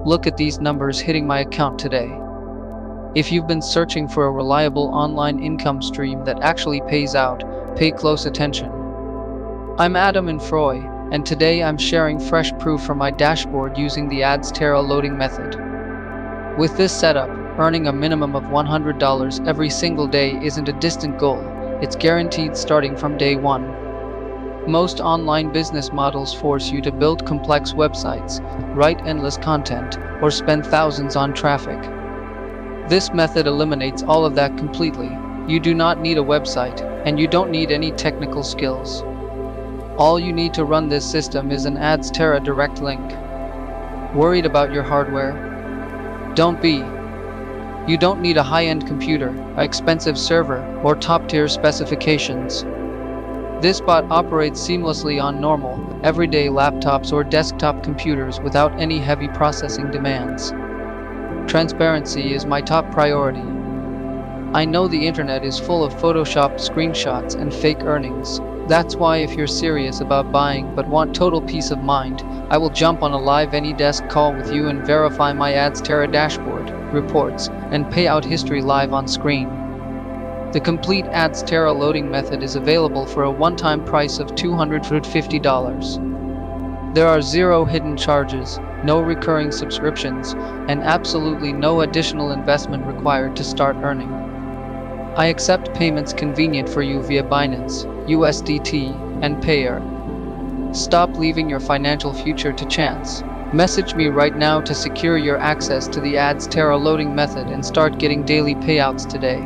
Look at these numbers hitting my account today. If you've been searching for a reliable online income stream that actually pays out, pay close attention. I'm Adam and Froy, and today I'm sharing fresh proof from my dashboard using the Adsterra loading method. With this setup, earning a minimum of $100 every single day isn't a distant goal, it's guaranteed starting from day one. Most online business models force you to build complex websites, write endless content, or spend thousands on traffic. This method eliminates all of that completely. You do not need a website, and you don't need any technical skills. All you need to run this system is an Adsterra direct link. Worried about your hardware? Don't be. You don't need a high-end computer, an expensive server, or top-tier specifications. This bot operates seamlessly on normal, everyday laptops or desktop computers without any heavy processing demands. Transparency is my top priority. I know the internet is full of Photoshop screenshots and fake earnings. That's why if you're serious about buying but want total peace of mind, I will jump on a live AnyDesk call with you and verify my Adsterra dashboard, reports, and payout history live on screen. The complete Adsterra loading method is available for a one-time price of $250. There are zero hidden charges, no recurring subscriptions, and absolutely no additional investment required to start earning. I accept payments convenient for you via Binance, USDT, and Payout. Stop leaving your financial future to chance. Message me right now to secure your access to the Adsterra loading method and start getting daily payouts today.